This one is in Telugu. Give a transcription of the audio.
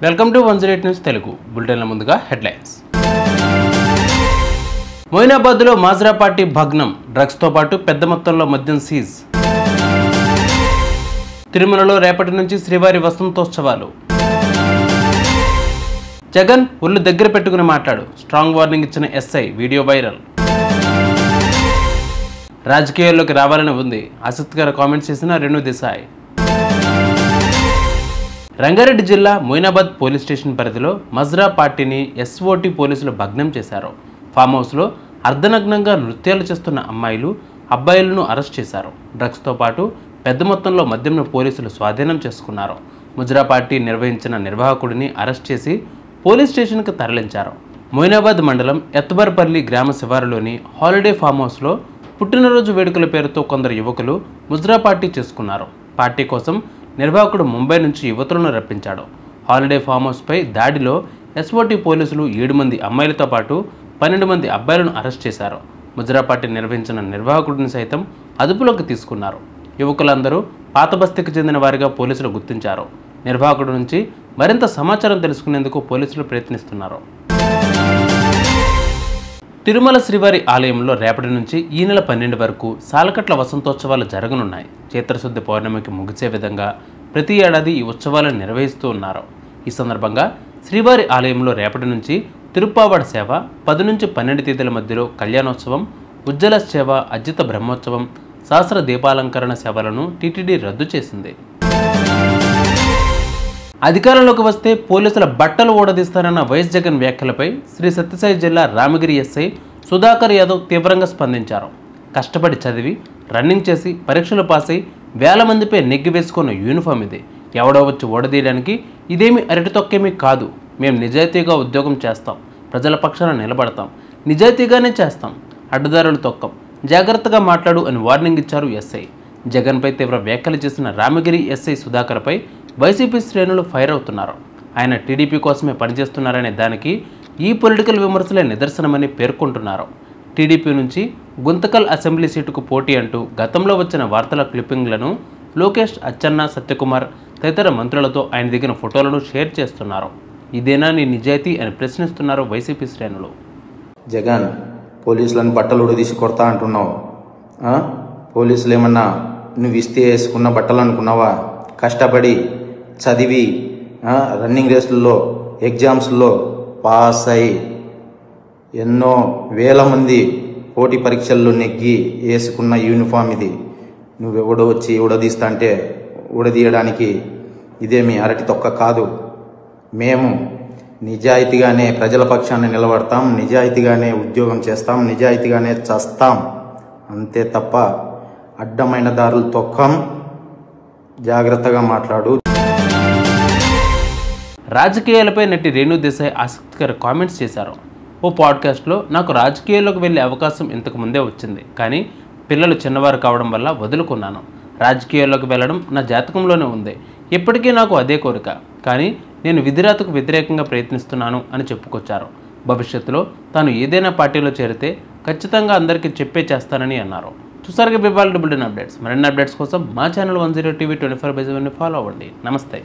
వెల్కమ్ టు 108 న్యూస్ తెలుగు బులెటిన్ల ముందుగా హెడ్లైన్స్. మొయినాబాద్లో మాజ్రా పార్టీ భగ్నం, డ్రగ్స్తో పాటు పెద్ద మొత్తంలో మద్యం సీజ్. తిరుమలలో రేపటి నుంచి శ్రీవారి వసంతోత్సవాలు. జగన్ ఒళ్ళు దగ్గర పెట్టుకుని మాట్లాడు, స్ట్రాంగ్ వార్నింగ్ ఇచ్చిన ఎస్ఐ, వీడియో వైరల్. రాజకీయాల్లోకి రావాలని ఉంది, ఆసక్తికర కామెంట్స్ చేసిన రేణు దేశాయ్. రంగారెడ్డి జిల్లా మొయినాబాద్ పోలీస్ స్టేషన్ పరిధిలో మజ్రా పార్టీని ఎస్ఓటీ పోలీసులు భగ్నం చేశారు. ఫామ్ హౌస్లో అర్ధనగ్నంగా నృత్యాలు చేస్తున్న అమ్మాయిలు, అబ్బాయిలను అరెస్ట్ చేశారు. డ్రగ్స్తో పాటు పెద్ద మొత్తంలో మద్యంను పోలీసులు స్వాధీనం చేసుకున్నారు. మజ్రా పార్టీ నిర్వహించిన నిర్వాహకుడిని అరెస్ట్ చేసి పోలీస్ స్టేషన్కు తరలించారు. మొయినాబాద్ మండలం ఎత్బర్పల్లి గ్రామ శివారులోని హాలిడే ఫామ్ హౌస్లో పుట్టినరోజు వేడుకల పేరుతో కొందరు యువకులు ముజ్రా పార్టీ చేసుకున్నారు. పార్టీ కోసం నిర్వాహకుడు ముంబై నుంచి యువతులను రప్పించాడు. హాలిడే ఫామ్ హౌస్పై దాడిలో ఎస్ఓటీ పోలీసులు 7 మంది అమ్మాయిలతో పాటు 12 మంది అబ్బాయిలను అరెస్ట్ చేశారు. ముజ్రా పార్టీ నిర్వహించిన నిర్వాహకుడిని సైతం అదుపులోకి తీసుకున్నారు. యువకులందరూ పాత బస్తీకి చెందిన వారిగా పోలీసులు గుర్తించారు. నిర్వాహకుడి నుంచి మరింత సమాచారం తెలుసుకునేందుకు పోలీసులు ప్రయత్నిస్తున్నారు. తిరుమల శ్రీవారి ఆలయంలో రేపటి నుంచి ఈ నెల 12 వరకు సాలకట్ల వసంతోత్సవాలు జరగనున్నాయి. చైత్రశుద్ధ పౌర్ణమికి ముగిసే విధంగా ప్రతి ఏడాది ఈ ఉత్సవాలను నిర్వహిస్తూ ఉన్నారు. ఈ సందర్భంగా శ్రీవారి ఆలయంలో రేపటి నుంచి తిరుప్పావడ సేవ, 10 నుంచి 12 తేదీల మధ్యలో కళ్యాణోత్సవం, ఉజ్జల సేవ, అర్జిత బ్రహ్మోత్సవం, సహస్ర దీపాలంకరణ సేవలను టీటీడీ రద్దు చేసింది. అధికారంలోకి వస్తే పోలీసుల బట్టలు ఊడదీస్తారన్న వైఎస్ జగన్ వ్యాఖ్యలపై శ్రీ సత్యసాయి జిల్లా రామగిరి ఎస్ఐ సుధాకర్ యాదవ్ తీవ్రంగా స్పందించారు. కష్టపడి చదివి, రన్నింగ్ చేసి, పరీక్షలు పాస్ అయి వేల మందిపై నెగ్గి వేసుకున్న యూనిఫామ్ ఇది. ఎవడో వచ్చి ఓడదీయడానికి ఇదేమి అరటితొక్కేమీ కాదు. మేము నిజాయితీగా ఉద్యోగం చేస్తాం, ప్రజల పక్షాన నిలబడతాం, నిజాయితీగానే చేస్తాం, అడ్డదారులు తొక్కం, జాగ్రత్తగా మాట్లాడు అని వార్నింగ్ ఇచ్చారు ఎస్ఐ. జగన్పై తీవ్ర వ్యాఖ్యలు చేసిన రామగిరి ఎస్ఐ సుధాకర్పై వైసీపీ శ్రేణులు ఫైర్ అవుతున్నారు. ఆయన టీడీపీ కోసమే పనిచేస్తున్నారనే దానికి ఈ పొలిటికల్ విమర్శలే నిదర్శనమని పేర్కొంటున్నారు. టీడీపీ నుంచి గుంతకల్ అసెంబ్లీ సీటుకు పోటీ అంటూ గతంలో వచ్చిన వార్తల క్లిప్పింగ్లను లోకేష్, అచ్చెన్న, సత్యకుమార్ తదితర మంత్రులతో ఆయన దిగిన ఫోటోలను షేర్ చేస్తున్నారు. ఇదేనా నీ నిజాయితీ అని ప్రశ్నిస్తున్నారు వైసీపీ శ్రేణులు. జగన్, పోలీసులను బట్టలు ఉడదీసి కొడతా అంటున్నావు. పోలీసులు ఏమన్నా నువ్వు ఇస్తే వేసుకున్న బట్టలు అనుకున్నావా? కష్టపడి చదివి రన్నింగ్ రేసుల్లో, ఎగ్జామ్స్లో పాస్ అయి ఎన్నో వేల మంది పోటీ పరీక్షల్లో నెగ్గి వేసుకున్న యూనిఫామ్ ఇది. నువ్వెవడో వచ్చి ఉడదీస్తా అంటే ఉడదీయడానికి ఇదేమి అరటి తొక్క కాదు. మేము నిజాయితీగానే ప్రజల పక్షాన్ని నిలబడతాం, నిజాయితీగానే ఉద్యోగం చేస్తాం, నిజాయితీగానే చస్తాం. అంతే తప్ప అడ్డమైన దారులు తొక్కం. జాగ్రత్తగా మాట్లాడు. రాజకీయాలపై నటి రేణు దేశాయ్ ఆసక్తికర కామెంట్స్ చేశారు. ఓ పాడ్కాస్ట్లో నాకు రాజకీయాల్లోకి వెళ్ళే అవకాశం ఇంతకు ముందే వచ్చింది, కానీ పిల్లలు చిన్నవారు కావడం వల్ల వదులుకున్నాను. రాజకీయాల్లోకి వెళ్ళడం నా జాతకంలోనే ఉంది. ఇప్పటికీ నాకు అదే కోరిక, కానీ నేను విధిరాతకు వ్యతిరేకంగా ప్రయత్నిస్తున్నాను అని చెప్పుకొచ్చారు. భవిష్యత్తులో తాను ఏదైనా పార్టీలో చేరితే ఖచ్చితంగా అందరికీ చెప్పే చేస్తానని అన్నారు. చూసారుగా బిబాల్ బులెటిన్ అప్డేట్స్. మరిన్ని అప్డేట్స్ కోసం మా ఛానల్ 108 టీవీ 24/7 ఫాలో అవ్వండి. నమస్తే.